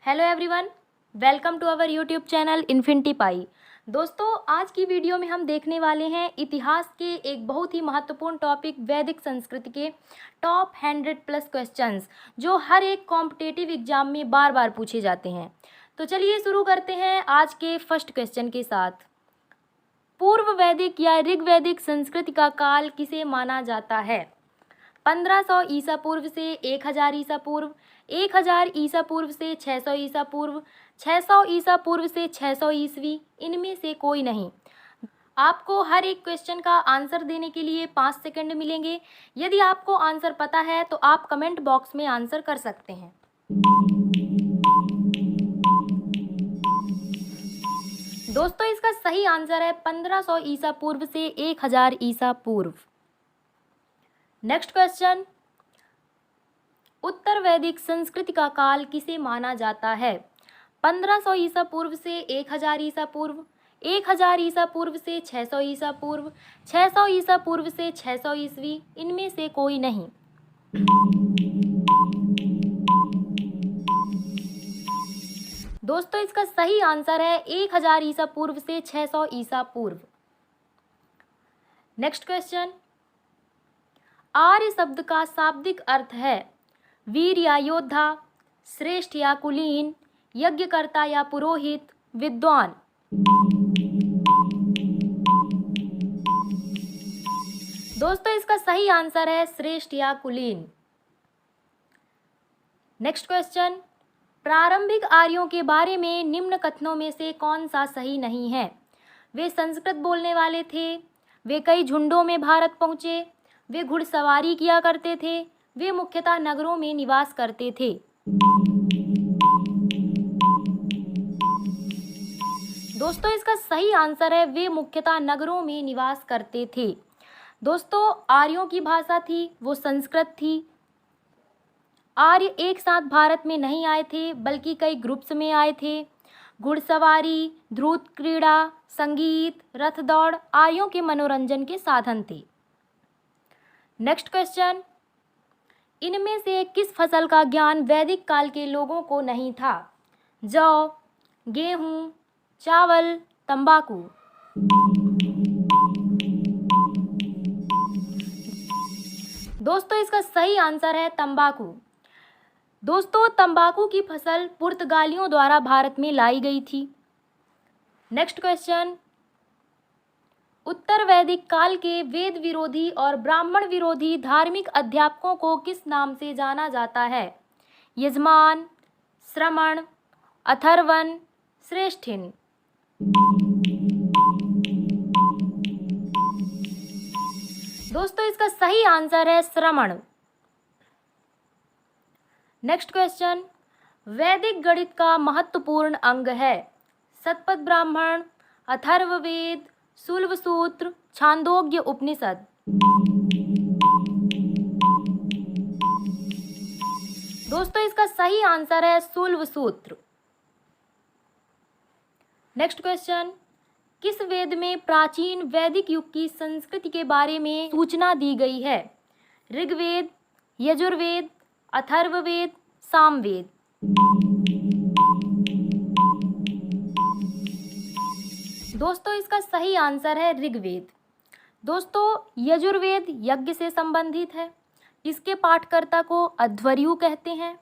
Hello everyone, welcome to our YouTube channel infinity pie. दोस्तों, आज की वीडियो में हम देखने वाले हैं इतिहास के एक बहुत ही महत्वपूर्ण टॉपिक वैदिक संस्कृति के टॉप 100+ क्वेश्चंस जो हर एक कॉम्पिटिटिव एग्जाम में बार बार पूछे जाते हैं। तो चलिए शुरू करते हैं आज के फर्स्ट क्वेश्चन के साथ। पूर्व वैदिक या ऋग्वैदिक संस्कृति का काल किसे माना जाता है? 1500 ईसा पूर्व से 1000 ईसा पूर्व, 1000 ईसा पूर्व से 600 ईसा पूर्व, 600 ईसा पूर्व से 600 ईस्वी, इनमें से कोई नहीं। आपको हर एक क्वेश्चन का आंसर देने के लिए 5 सेकंड मिलेंगे। यदि आपको आंसर पता है तो आप कमेंट बॉक्स में आंसर कर सकते हैं। दोस्तों, इसका सही आंसर है 1500 ईसा पूर्व से 1000 ईसा पूर्व। नेक्स्ट क्वेश्चन, उत्तर वैदिक संस्कृति का काल किसे माना जाता है? 1500 ईसा पूर्व से 1000 ईसा पूर्व, 1000 ईसा पूर्व से 600 ईसा पूर्व, 600 ईसा पूर्व से 600 ईस्वी, इनमें से कोई नहीं। दोस्तों, इसका सही आंसर है 1000 ईसा पूर्व से 600 ईसा पूर्व। नेक्स्ट क्वेश्चन, आर्य शब्द का शाब्दिक अर्थ है वीर या योद्धा, श्रेष्ठ या कुलीन, यज्ञकर्ता या पुरोहित, विद्वान। दोस्तों, इसका सही आंसर है श्रेष्ठ या कुलीन। नेक्स्ट क्वेश्चन, प्रारंभिक आर्यों के बारे में निम्न कथनों में से कौन सा सही नहीं है? वे संस्कृत बोलने वाले थे, वे कई झुंडों में भारत पहुंचे, वे घुड़सवारी किया करते थे, वे मुख्यतः नगरों में निवास करते थे। दोस्तों, इसका सही आंसर है वे मुख्यतः नगरों में निवास करते थे। दोस्तों, आर्यों की भाषा थी वो संस्कृत थी। आर्य एक साथ भारत में नहीं आए थे बल्कि कई ग्रुप्स में आए थे। घुड़सवारी, ध्रुव क्रीड़ा, संगीत, रथ दौड़ आर्यों के मनोरंजन के साधन थे। नेक्स्ट क्वेश्चन, इनमें से किस फसल का ज्ञान वैदिक काल के लोगों को नहीं था? जौ, गेहूं, चावल, तंबाकू। दोस्तों, इसका सही आंसर है तंबाकू। दोस्तों, तंबाकू की फसल पुर्तगालियों द्वारा भारत में लाई गई थी। नेक्स्ट क्वेश्चन, उत्तर वैदिक काल के वेद विरोधी और ब्राह्मण विरोधी धार्मिक अध्यापकों को किस नाम से जाना जाता है? यजमान, श्रमण, अथर्वण, श्रेष्ठिन। दोस्तों, इसका सही आंसर है श्रमण। नेक्स्ट क्वेश्चन, वैदिक गणित का महत्वपूर्ण अंग है शतपथ ब्राह्मण, अथर्ववेद, शुल्ब सूत्र, छांदोग्य उपनिषद। दोस्तों, इसका सही आंसर है शुल्ब सूत्र। नेक्स्ट क्वेश्चन, किस वेद में प्राचीन वैदिक युग की संस्कृति के बारे में सूचना दी गई है? ऋग्वेद, यजुर्वेद, अथर्ववेद, सामवेद। दोस्तों, इसका सही आंसर है ऋग्वेद। दोस्तों, यजुर्वेद यज्ञ से संबंधित है, इसके पाठकर्ता को अध्वर्यु कहते हैं।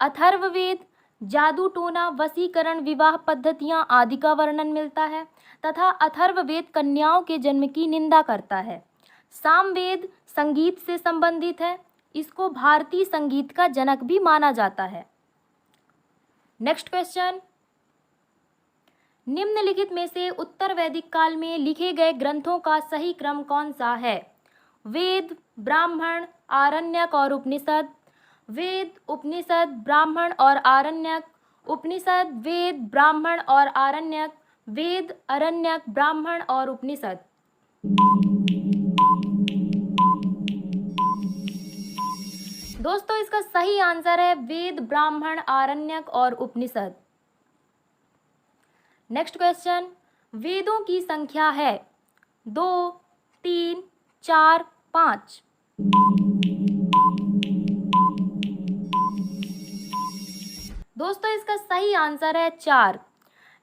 अथर्ववेद जादू टोना, वशीकरण, विवाह पद्धतियां आदि का वर्णन मिलता है तथा अथर्ववेद कन्याओं के जन्म की निंदा करता है। सामवेद संगीत से संबंधित है, इसको भारतीय संगीत का जनक भी माना जाता है। नेक्स्ट क्वेश्चन, निम्नलिखित में से उत्तर वैदिक काल में लिखे गए ग्रंथों का सही क्रम कौन सा है? वेद, ब्राह्मण, आरण्यक और उपनिषद। वेद, उपनिषद, ब्राह्मण और आरण्यक, उपनिषद, वेद, ब्राह्मण और आरण्यक, वेद, अरण्यक, ब्राह्मण और उपनिषद। दोस्तों, इसका सही आंसर है वेद, ब्राह्मण, आरण्यक और उपनिषद। नेक्स्ट क्वेश्चन, वेदों की संख्या है 2, 3, 4, 5। दोस्तों इसका सही आंसर है 4,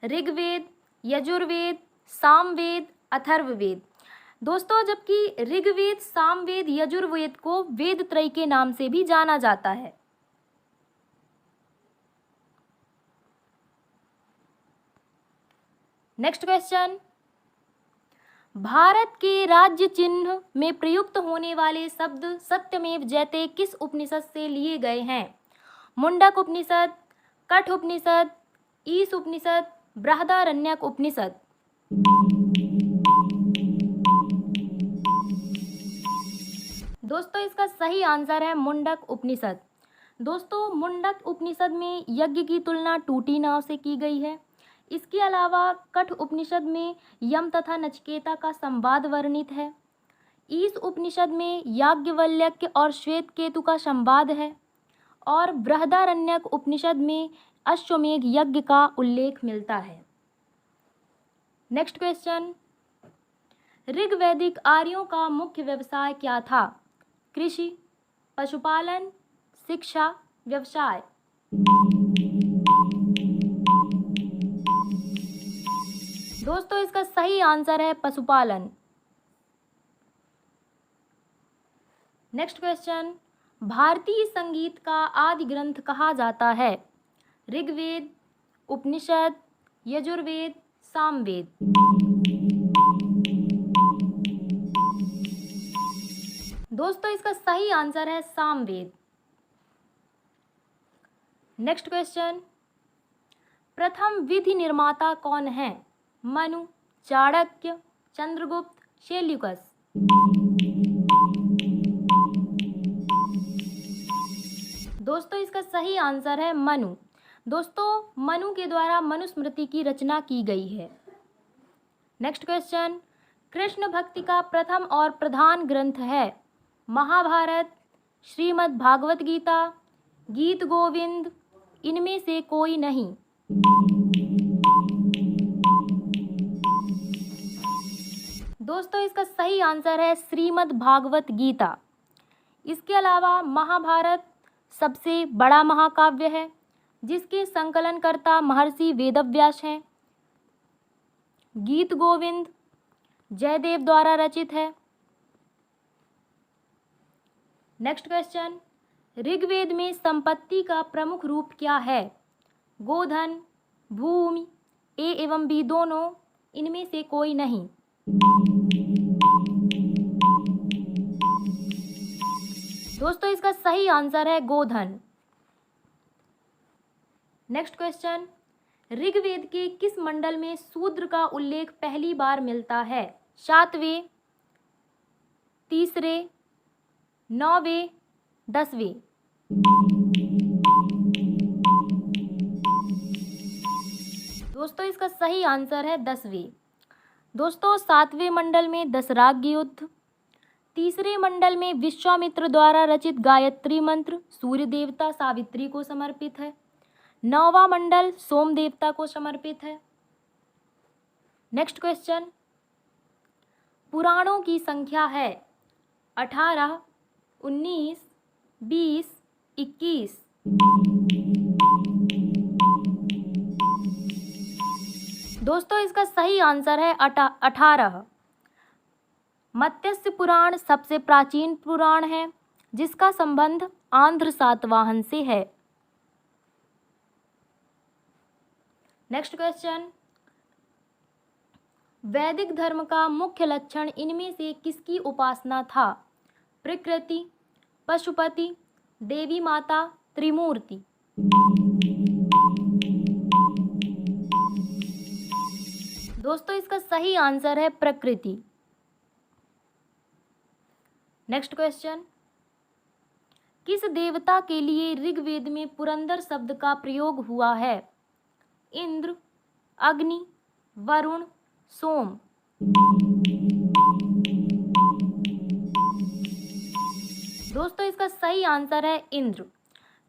ऋग्वेद, यजुर्वेद, सामवेद, अथर्ववेद। दोस्तों जबकि ऋग्वेद, सामवेद, यजुर्वेद को वेद त्रय के नाम से भी जाना जाता है। नेक्स्ट क्वेश्चन, भारत के राज्य चिन्ह में प्रयुक्त होने वाले शब्द सत्यमेव जयते किस उपनिषद से लिए गए हैं? मुंडक उपनिषद, कठ उपनिषद, ईश उपनिषद, बृहदारण्यक उपनिषद। दोस्तों इसका सही आंसर है मुंडक उपनिषद। दोस्तों मुंडक उपनिषद में यज्ञ की तुलना टूटी नाव से की गई है। इसके अलावा कठ उपनिषद में यम तथा नचिकेता का संवाद वर्णित है। ईश उपनिषद में याज्ञवल्क्य और श्वेत केतु का संवाद है और बृहदारण्यक उपनिषद में अश्वमेध यज्ञ का उल्लेख मिलता है। नेक्स्ट क्वेश्चन, ऋग्वैदिक आर्यों का मुख्य व्यवसाय क्या था? कृषि, पशुपालन, शिक्षा, व्यवसाय। दोस्तों इसका सही आंसर है पशुपालन। नेक्स्ट क्वेश्चन, भारतीय संगीत का आदि ग्रंथ कहा जाता है? ऋग्वेद, उपनिषद, यजुर्वेद, सामवेद। दोस्तों इसका सही आंसर है सामवेद। नेक्स्ट क्वेश्चन, प्रथम विधि निर्माता कौन है? मनु, चाणक्य, चंद्रगुप्त, सेल्यूकस। दोस्तों इसका सही आंसर है मनु। दोस्तों मनु के द्वारा मनुस्मृति की रचना की गई है। नेक्स्ट क्वेश्चन, कृष्ण भक्ति का प्रथम और प्रधान ग्रंथ है? महाभारत, श्रीमद् भागवत गीता, गीत गोविंद, इनमें से कोई नहीं। दोस्तों इसका सही आंसर है श्रीमद् भागवत गीता। इसके अलावा महाभारत सबसे बड़ा महाकाव्य है जिसके संकलनकर्ता महर्षि वेदव्यास हैं। गीत गोविंद जयदेव द्वारा रचित है। नेक्स्ट क्वेश्चन, ऋग्वेद में संपत्ति का प्रमुख रूप क्या है? गोधन, भूमि, ए एवं बी दोनों, इनमें से कोई नहीं। दोस्तों इसका सही आंसर है गोधन। नेक्स्ट क्वेश्चन, ऋग्वेद के किस मंडल में शूद्र का उल्लेख पहली बार मिलता है? 7वें, 3रे, 9वें, 10वें। दोस्तों इसका सही आंसर है 10वें। दोस्तों 7वें मंडल में दशराग्य युद्ध, 3रे मंडल में विश्वामित्र द्वारा रचित गायत्री मंत्र सूर्य देवता सावित्री को समर्पित है। 9वां मंडल सोम देवता को समर्पित है। नेक्स्ट क्वेश्चन, पुराणों की संख्या है 18, 19, 20, 21। दोस्तों इसका सही आंसर है 18। मत्स्य पुराण सबसे प्राचीन पुराण है जिसका संबंध आंध्र सातवाहन से है। नेक्स्ट क्वेश्चन, वैदिक धर्म का मुख्य लक्षण इनमें से किसकी उपासना था? प्रकृति, पशुपति, देवी माता, त्रिमूर्ति। दोस्तों इसका सही आंसर है प्रकृति। नेक्स्ट क्वेश्चन, किस देवता के लिए ऋग्वेद में पुरंदर शब्द का प्रयोग हुआ है? इंद्र, अग्नि, वरुण, सोम। दोस्तों इसका सही आंसर है इंद्र।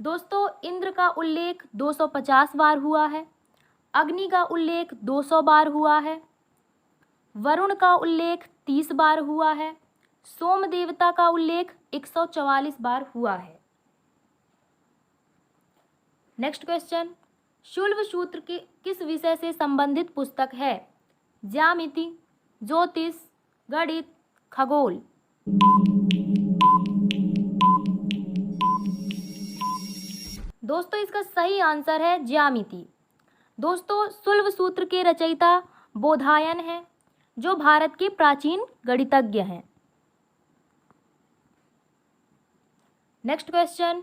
दोस्तों इंद्र का उल्लेख 250 बार हुआ है, अग्नि का उल्लेख 200 बार हुआ है, वरुण का उल्लेख 30 बार हुआ है, सोम देवता का उल्लेख 144 बार हुआ है। नेक्स्ट क्वेश्चन, शुल्ब सूत्र के किस विषय से संबंधित पुस्तक है? ज्यामिति, ज्योतिष, गणित, खगोल। दोस्तों इसका सही आंसर है ज्यामिति। दोस्तों शुल्ब सूत्र के रचयिता बोधायन हैं, जो भारत के प्राचीन गणितज्ञ हैं। नेक्स्ट क्वेश्चन,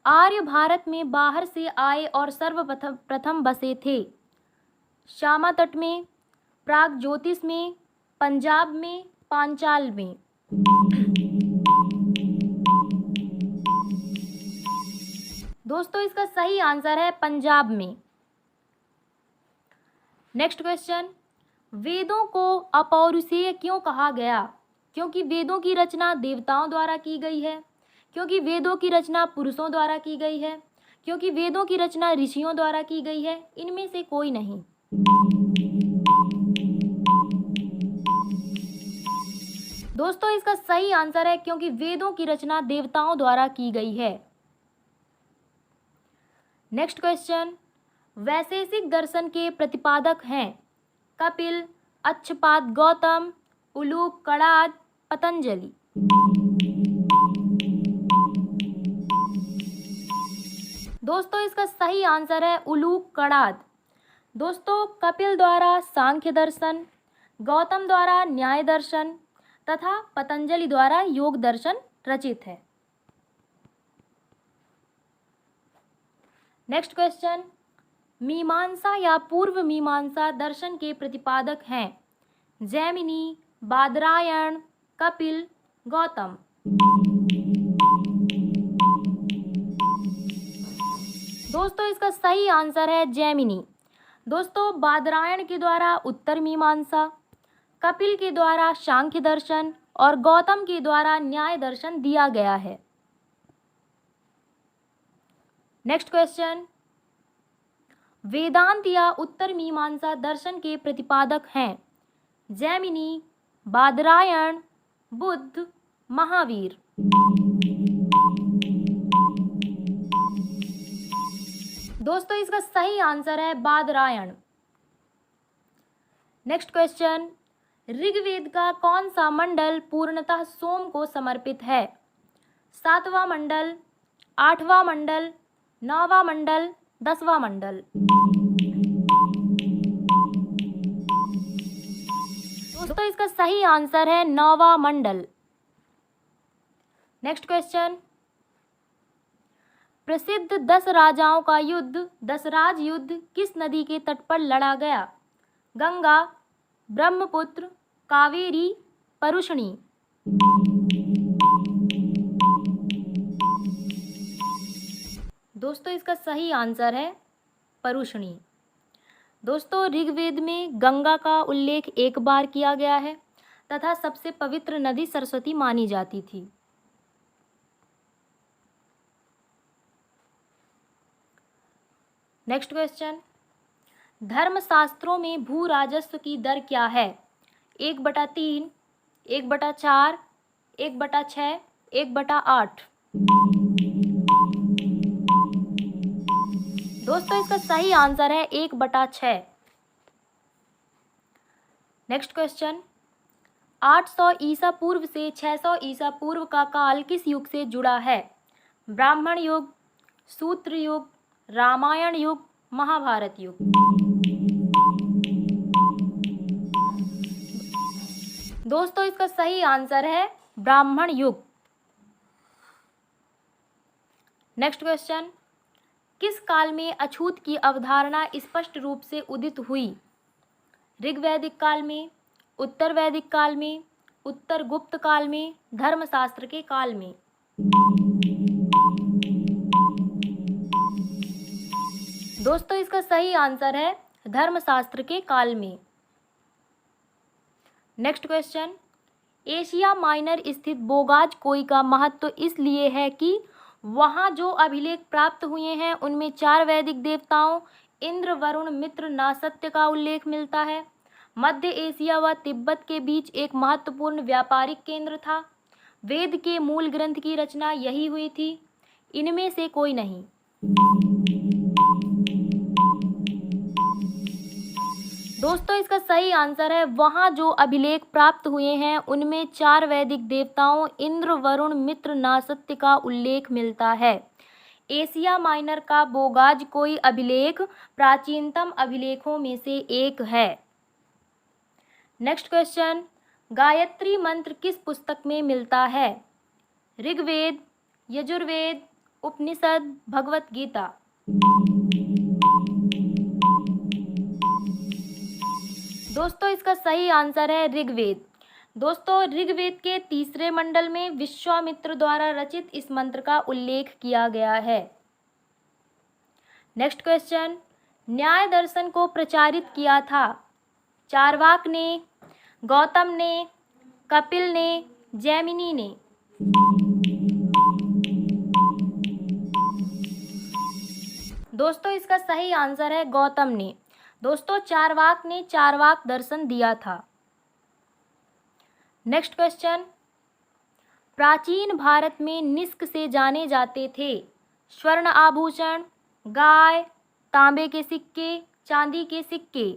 आर्य भारत में बाहर से आए और सर्वप्रथम बसे थे? श्यामा तट में, प्राग ज्योतिष में, पंजाब में, पांचाल में। दोस्तों इसका सही आंसर है पंजाब में। नेक्स्ट क्वेश्चन, वेदों को अपौरुषेय क्यों कहा गया? क्योंकि वेदों की रचना देवताओं द्वारा की गई है, क्योंकि वेदों की रचना पुरुषों द्वारा की गई है, क्योंकि वेदों की रचना ऋषियों द्वारा की गई है, इनमें से कोई नहीं। दोस्तों इसका सही आंसर है क्योंकि वेदों की रचना देवताओं द्वारा की गई है। नेक्स्ट क्वेश्चन, वैशेषिक दर्शन के प्रतिपादक हैं? कपिल, अच्छपाद गौतम, उलूक कणाद, पतंजलि। दोस्तों इसका सही आंसर है उलूक कणाद। दोस्तों कपिल द्वारा सांख्य दर्शन, गौतम द्वारा न्याय दर्शन तथा पतंजलि द्वारा योग दर्शन रचित है। नेक्स्ट क्वेश्चन, मीमांसा या पूर्व मीमांसा दर्शन के प्रतिपादक हैं? जैमिनी, बादरायण, कपिल, गौतम। दोस्तों इसका सही आंसर है जैमिनी। दोस्तों बादरायण के द्वारा उत्तर मीमांसा, कपिल के द्वारा सांख्य दर्शन और गौतम के द्वारा न्याय दर्शन दिया गया है। नेक्स्ट क्वेश्चन, वेदांत या उत्तर मीमांसा दर्शन के प्रतिपादक हैं? जैमिनी, बादरायण, बुद्ध, महावीर। दोस्तों इसका सही आंसर है बादरायण। नेक्स्ट क्वेश्चन, ऋग्वेद का कौन सा मंडल पूर्णतः सोम को समर्पित है? 7वां मंडल, 8वां मंडल, 9वां मंडल, 10वां मंडल। दोस्तों इसका सही आंसर है 9वां मंडल। नेक्स्ट क्वेश्चन, प्रसिद्ध 10 राजाओं का युद्ध दसराज युद्ध किस नदी के तट पर लड़ा गया? गंगा, ब्रह्मपुत्र, कावेरी, परुष्णी। दोस्तों इसका सही आंसर है परुष्णी। दोस्तों ऋग्वेद में गंगा का उल्लेख एक बार किया गया है तथा सबसे पवित्र नदी सरस्वती मानी जाती थी। नेक्स्ट क्वेश्चन, धर्मशास्त्रों में भू राजस्व की दर क्या है? 1/3, 1/4, 1/6, 1/8। दोस्तों इसका सही आंसर है 1/6। नेक्स्ट क्वेश्चन, 800 ईसा पूर्व से 600 ईसा पूर्व का काल किस युग से जुड़ा है? ब्राह्मण युग, सूत्र युग, रामायण युग, महाभारत युग। दोस्तों इसका सही आंसर है ब्राह्मण युग। नेक्स्ट क्वेश्चन, किस काल में अछूत की अवधारणा स्पष्ट रूप से उदित हुई? ऋग्वैदिक काल में, उत्तर वैदिक काल में, उत्तर गुप्त काल में, धर्मशास्त्र के काल में। दोस्तों इसका सही आंसर है धर्मशास्त्र के काल में। नेक्स्ट क्वेश्चन, एशिया माइनर स्थित बोगाज कोई का महत्व इसलिए है कि वहाँ जो अभिलेख प्राप्त हुए हैं उनमें 4 वैदिक देवताओं इंद्र, वरुण, मित्र, नासत्य का उल्लेख मिलता है। मध्य एशिया व तिब्बत के बीच एक महत्वपूर्ण व्यापारिक केंद्र था। वेद के मूल ग्रंथ की रचना यही हुई थी। इनमें से कोई नहीं। दोस्तों इसका सही आंसर है, वहाँ जो अभिलेख प्राप्त हुए हैं उनमें 4 वैदिक देवताओं इंद्र, वरुण, मित्र, नासत्य का उल्लेख मिलता है। एशिया माइनर का बोगाज कोई अभिलेख प्राचीनतम अभिलेखों में से एक है। नेक्स्ट क्वेश्चन, गायत्री मंत्र किस पुस्तक में मिलता है? ऋग्वेद, यजुर्वेद, उपनिषद, भगवत गीता। दोस्तों इसका सही आंसर है ऋग्वेद। दोस्तों ऋग्वेद के 3 मंडल में विश्वामित्र द्वारा रचित इस मंत्र का उल्लेख किया गया है। नेक्स्ट क्वेश्चन, न्याय दर्शन को प्रचारित किया था? चारवाक ने, गौतम ने, कपिल ने, जैमिनी ने। दोस्तों इसका सही आंसर है गौतम ने। दोस्तों चारवाक ने चारवाक दर्शन दिया था। नेक्स्ट क्वेश्चन, प्राचीन भारत में निष्क से जाने जाते थे? स्वर्ण आभूषण, गाय, तांबे के सिक्के, चांदी के सिक्के।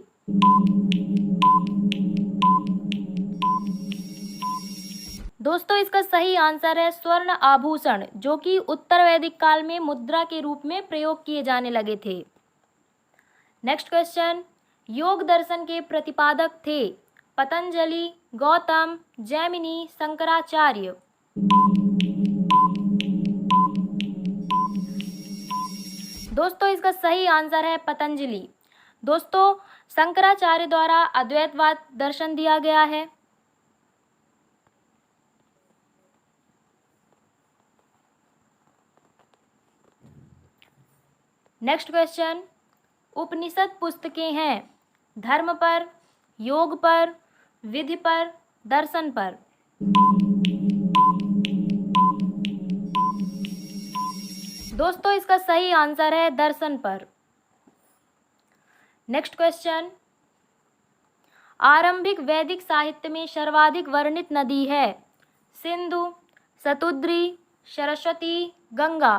दोस्तों इसका सही आंसर है स्वर्ण आभूषण, जो कि उत्तर वैदिक काल में मुद्रा के रूप में प्रयोग किए जाने लगे थे। नेक्स्ट क्वेश्चन, योग दर्शन के प्रतिपादक थे? पतंजलि, गौतम, जैमिनी, शंकराचार्य। दोस्तों इसका सही आंसर है पतंजलि। दोस्तों शंकराचार्य द्वारा अद्वैतवाद दर्शन दिया गया है। नेक्स्ट क्वेश्चन, उपनिषद पुस्तकें हैं धर्म पर, योग पर, विधि पर, दर्शन पर। दोस्तों इसका सही आंसर है दर्शन पर। नेक्स्ट क्वेश्चन, आरंभिक वैदिक साहित्य में सर्वाधिक वर्णित नदी है? सिंधु, शतुद्री, सरस्वती, गंगा।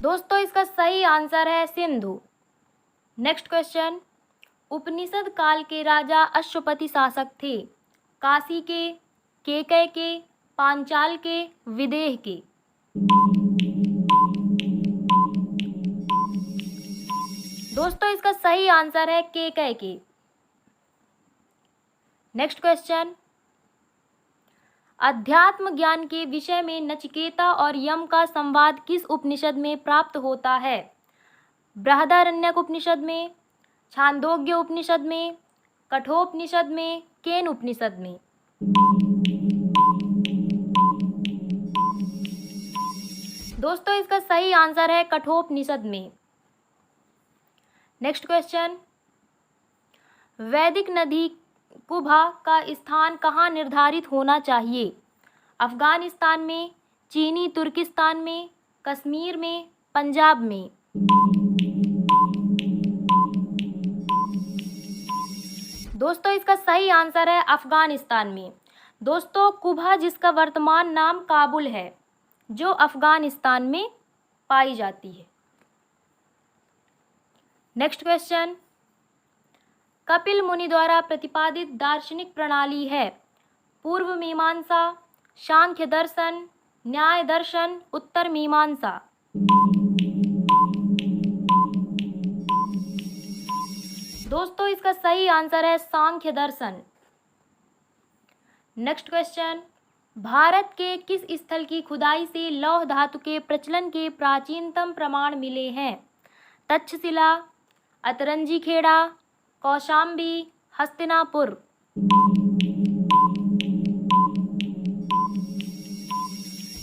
दोस्तों इसका सही आंसर है सिंधु। नेक्स्ट क्वेश्चन, उपनिषद काल के राजा अश्वपति शासक थे? काशी के, केकय के, पांचाल के, विदेह के। दोस्तों इसका सही आंसर है केकय के। नेक्स्ट क्वेश्चन, अध्यात्म ज्ञान के विषय में नचिकेता और यम का संवाद किस उपनिषद में प्राप्त होता है? बृहदारण्यक उपनिषद में, छांदोग्य उपनिषद में, कठोपनिषद में, केन उपनिषद में। दोस्तों इसका सही आंसर है कठोपनिषद में। नेक्स्ट क्वेश्चन, वैदिक नदी कुभा का स्थान कहाँ निर्धारित होना चाहिए? अफगानिस्तान में, चीनी तुर्किस्तान में, कश्मीर में, पंजाब में। दोस्तों इसका सही आंसर है अफगानिस्तान में। दोस्तों कुभा जिसका वर्तमान नाम काबुल है, जो अफगानिस्तान में पाई जाती है। नेक्स्ट क्वेश्चन, कपिल मुनि द्वारा प्रतिपादित दार्शनिक प्रणाली है? पूर्व मीमांसा, सांख्य दर्शन, न्याय दर्शन, उत्तर मीमांसा। दोस्तों इसका सही आंसर है सांख्य दर्शन। नेक्स्ट क्वेश्चन, भारत के किस स्थल की खुदाई से लौह धातु के प्रचलन के प्राचीनतम प्रमाण मिले हैं? तक्षशिला, अतरंजी खेड़ा, कौशाम्बी, हस्तिनापुर।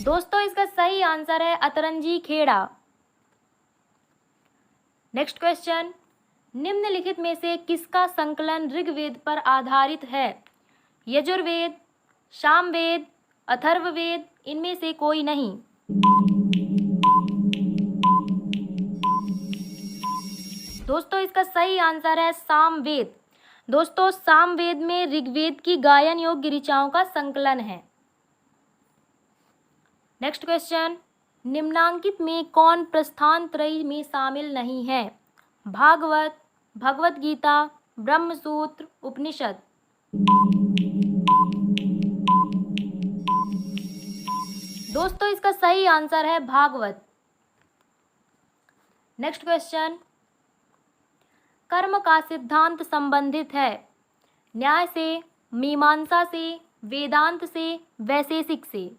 दोस्तों इसका सही आंसर है अतरंजी खेड़ा। नेक्स्ट क्वेश्चन, निम्नलिखित में से किसका संकलन ऋग्वेद पर आधारित है? यजुर्वेद, सामवेद, अथर्ववेद, इनमें से कोई नहीं। दोस्तों इसका सही आंसर है सामवेद। दोस्तों सामवेद में ऋग्वेद की गायन योग्य ऋचाओं का संकलन है। नेक्स्ट क्वेश्चन, निम्नांकित में कौन प्रस्थान त्रयी में शामिल नहीं है? भागवत, भगवत गीता, ब्रह्मसूत्र, उपनिषद। दोस्तों इसका सही आंसर है भागवत। नेक्स्ट क्वेश्चन, कर्म का सिद्धांत संबंधित है न्याय से, मीमांसा से, वेदांत से, वैशेषिक से।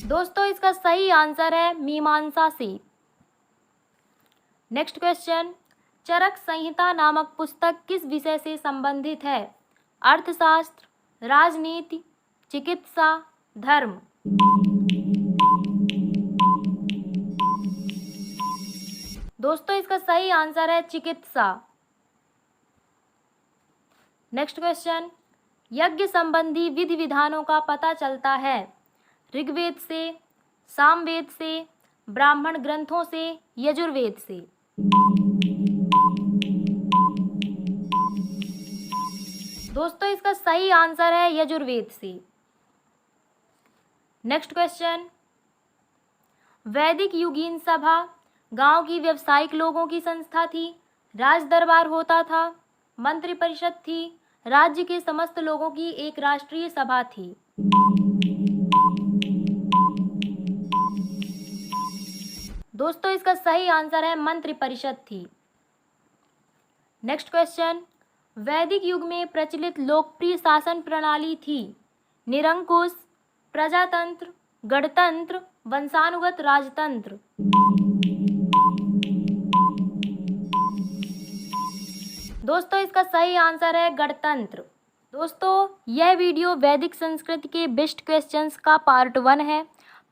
दोस्तों इसका सही आंसर है मीमांसा से। नेक्स्ट क्वेश्चन, चरक संहिता नामक पुस्तक किस विषय से संबंधित है? अर्थशास्त्र, राजनीति, चिकित्सा, धर्म। दोस्तों इसका सही आंसर है चिकित्सा। नेक्स्ट क्वेश्चन, यज्ञ संबंधी विधि विधानों का पता चलता है ऋग्वेद से, सामवेद से, ब्राह्मण ग्रंथों से, यजुर्वेद से। दोस्तों इसका सही आंसर है यजुर्वेद से। नेक्स्ट क्वेश्चन, वैदिक युगीन सभा गांव की व्यवसायिक लोगों की संस्था थी, राज दरबार होता था, मंत्रि परिषद थी, राज्य के समस्त लोगों की एक राष्ट्रीय सभा थी। दोस्तों इसका सही आंसर है मंत्रि परिषद थी। नेक्स्ट क्वेश्चन, वैदिक युग में प्रचलित लोकप्रिय शासन प्रणाली थी निरंकुश, प्रजातंत्र, गणतंत्र, वंशानुगत राजतंत्र। दोस्तों इसका सही आंसर है गणतंत्र। दोस्तों यह वीडियो वैदिक संस्कृति के बेस्ट क्वेश्चंस का पार्ट 1 है।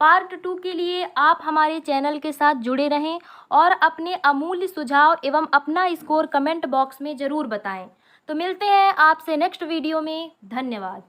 पार्ट 2 के लिए आप हमारे चैनल के साथ जुड़े रहें और अपने अमूल्य सुझाव एवं अपना स्कोर कमेंट बॉक्स में ज़रूर बताएं। तो मिलते हैं आपसे नेक्स्ट वीडियो में। धन्यवाद।